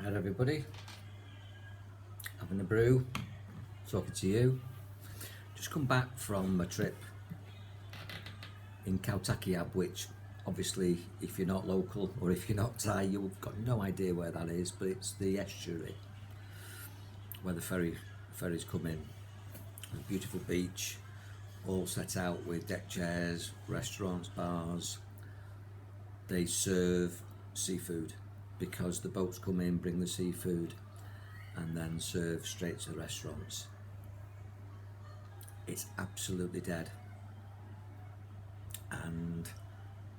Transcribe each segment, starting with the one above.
Hi everybody, having a brew, talking to you. Just come back from a trip in Kautakiab, which obviously if you're not local or if you're not Thai, you've got no idea where that is, but it's the estuary where the ferries come in. A beautiful beach, all set out with deck chairs, restaurants, bars. They serve seafood because the boats come in, bring the seafood and then serve straight to restaurants. It's absolutely dead, and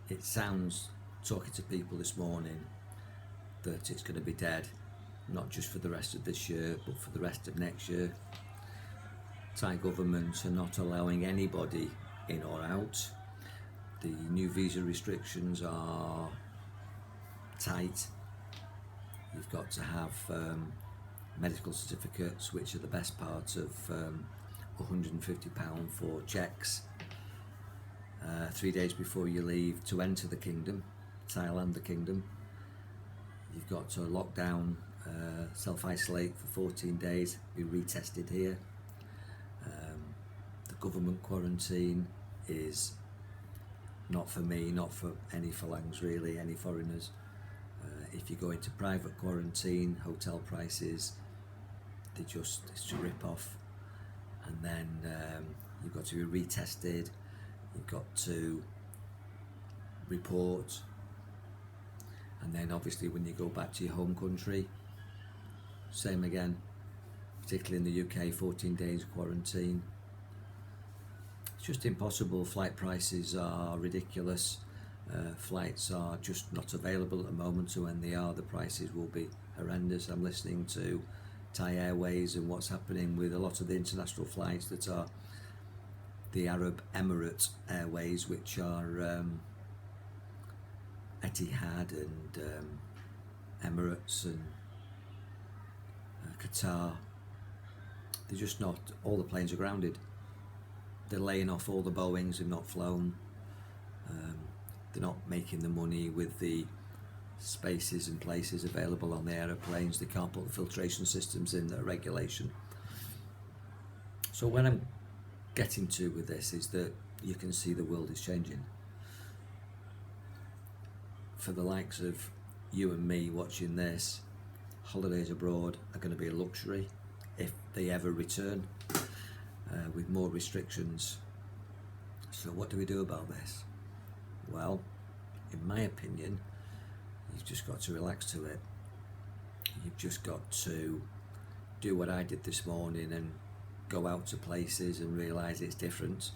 it sounds, talking to people this morning, that it's going to be dead not just for the rest of this year but for the rest of next year. Thai government are not allowing anybody in or out. The new visa restrictions are tight. You've got to have medical certificates, which are the best part of £150 for checks 3 days before you leave to enter the kingdom, Thailand, the kingdom. You've got to lock down, self-isolate for 14 days, be retested here. The government quarantine is not for me, not for any Phalangs really, any foreigners. If you go into private quarantine, hotel prices, it's a rip-off. And then you've got to be retested, you've got to report, and then obviously when you go back to your home country, same again, particularly in the UK, 14 days quarantine. It's just impossible. Flight prices are ridiculous. Flights are just not available at the moment, so when they are, the prices will be horrendous. I'm listening to Thai Airways and what's happening with a lot of the international flights that are the Arab Emirates Airways, which are Etihad and Emirates and Qatar. They're just not, all the planes are grounded. They're laying off all the Boeings who've not flown. They're not making the money with the spaces and places available on the aeroplanes. They can't put the filtration systems in that are regulation. So what I'm getting to with this is that you can see the world is changing. For the likes of you and me watching this, holidays abroad are going to be a luxury if they ever return, with more restrictions. So what do we do about this? Well, in my opinion, you've just got to relax to it. You've just got to do what I did this morning and go out to places and realise it's different.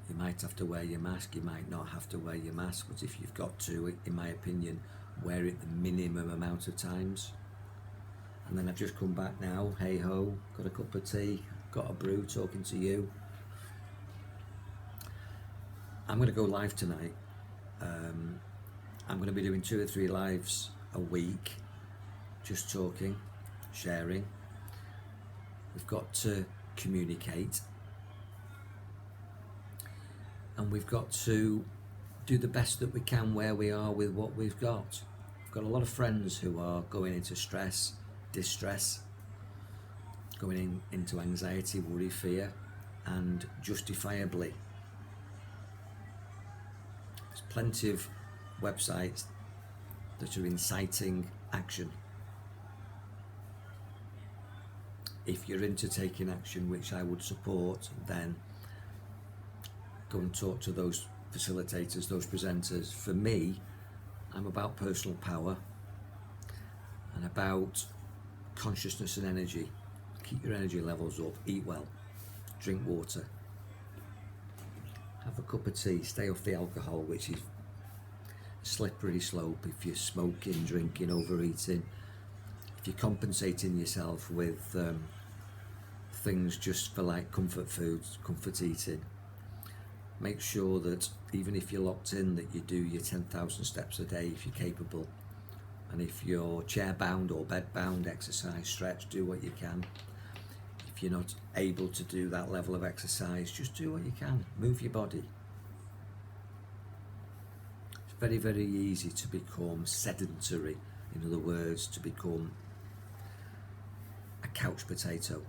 You might have to wear your mask, you might not have to wear your mask, but if you've got to, in my opinion, wear it the minimum amount of times. And then I've just come back now, hey ho, got a cup of tea, got a brew, talking to you. I'm going to go live tonight. I'm going to be doing 2 or 3 lives a week, just talking, sharing. We've got to communicate, and we've got to do the best that we can where we are with what we've got. I've got a lot of friends who are going into stress, distress, going into anxiety, worry, fear, and justifiably. There's plenty of websites that are inciting action. If you're into taking action, which I would support, then go and talk to those facilitators, those presenters. For me, I'm about personal power and about consciousness and energy. Keep your energy levels up, eat well, drink water, have a cup of tea, stay off the alcohol, which is a slippery slope if you're smoking, drinking, overeating. If you're compensating yourself with things just for like comfort foods, comfort eating, make sure that even if you're locked in, that you do your 10,000 steps a day if you're capable. And if you're chair bound or bed bound, exercise, stretch, do what you can. If you're not able to do that level of exercise, just do what you can, move your body. It's very, very easy to become sedentary In other words, to become a couch potato.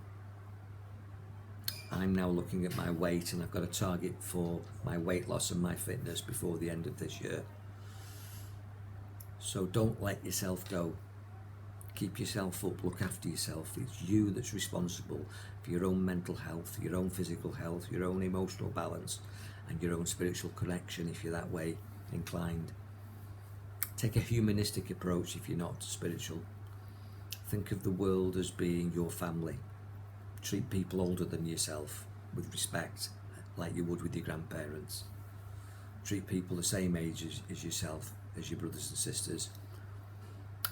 I'm now looking at my weight, and I've got a target for my weight loss and my fitness before the end of this year. So don't let yourself go. Keep yourself up, look after yourself. It's you that's responsible for your own mental health, your own physical health, your own emotional balance, and your own spiritual connection if you're that way inclined. Take a humanistic approach if you're not spiritual. Think of the world as being your family. Treat people older than yourself with respect, like you would with your grandparents. Treat people the same age as yourself, as your brothers and sisters.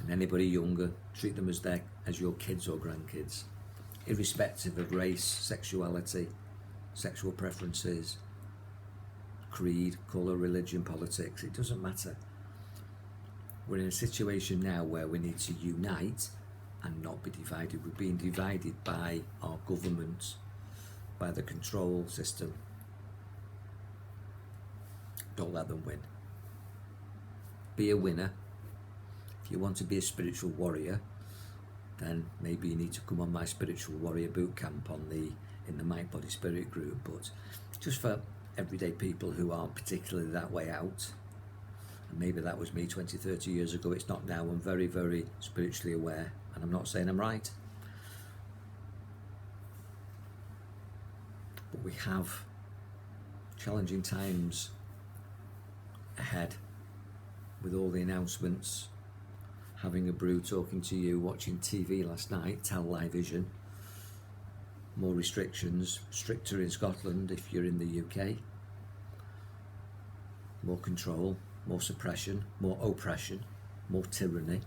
And anybody younger, treat them as your kids or grandkids, irrespective of race, sexuality, sexual preferences, creed, colour, religion, politics. It doesn't matter. We're in a situation now where we need to unite and not be divided. We're being divided by our government, by the control system. Don't let them win. Be a winner. If you want to be a spiritual warrior, then maybe you need to come on my spiritual warrior boot camp in the Mind Body Spirit group. But just for everyday people who aren't particularly that way out, and maybe that was me 20, 30 years ago, it's not now. I'm very, very spiritually aware, and I'm not saying I'm right. But we have challenging times ahead with all the announcements, having a brew, talking to you, watching TV last night, television, more restrictions, stricter in Scotland if you're in the UK, more control, more suppression, more oppression, more tyranny.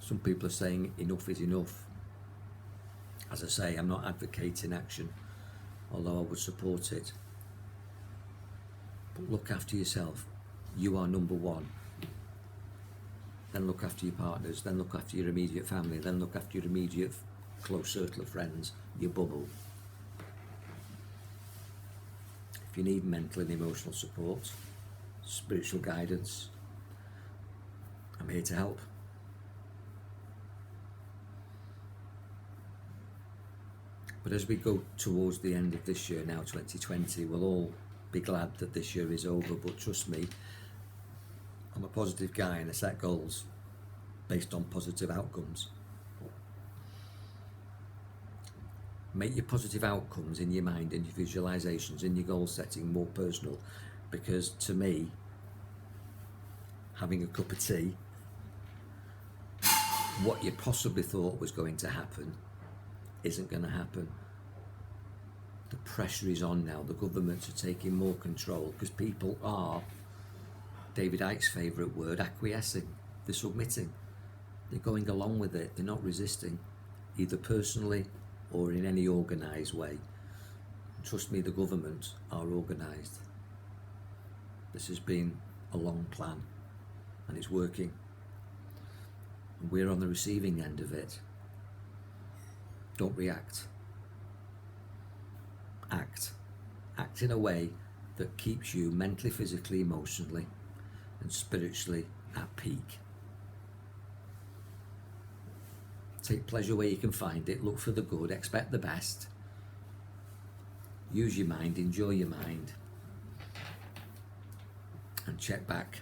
Some people are saying enough is enough. As I say, I'm not advocating action, although I would support it. But look after yourself. You are number one. Then look after your partners, then look after your immediate family, then look after your immediate close circle of friends, your bubble. If you need mental and emotional support, spiritual guidance, I'm here to help. But as we go towards the end of this year now, 2020, we'll all be glad that this year is over, but trust me, I'm a positive guy and I set goals based on positive outcomes. Make your positive outcomes in your mind, in your visualizations, in your goal setting more personal, because to me, having a cup of tea, what you possibly thought was going to happen isn't going to happen. The pressure is on now. The governments are taking more control because people are, David Icke's favourite word, acquiescing. They're submitting. They're going along with it. They're not resisting, either personally or in any organised way. And trust me, the government are organised. This has been a long plan and it's working. And we're on the receiving end of it. Don't react. Act. Act in a way that keeps you mentally, physically, emotionally and spiritually at peak. Take pleasure where you can find it. Look for the good. Expect the best. Use your mind. Enjoy your mind. And check back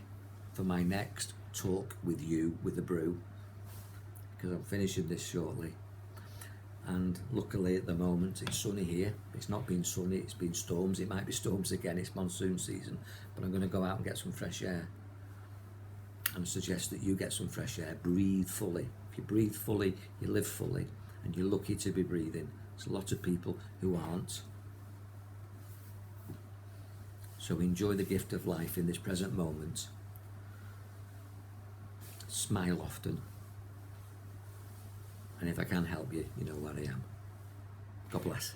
for my next talk with you with the brew, because I'm finishing this shortly. And luckily at the moment it's sunny here. It's not been sunny, it's been storms. It might be storms again, it's monsoon season, but I'm going to go out and get some fresh air. And I suggest that you get some fresh air. Breathe fully. If you breathe fully, you live fully, and you're lucky to be breathing. There's a lot of people who aren't. So enjoy the gift of life in this present moment. Smile often. And if I can help you, you know where I am. God bless.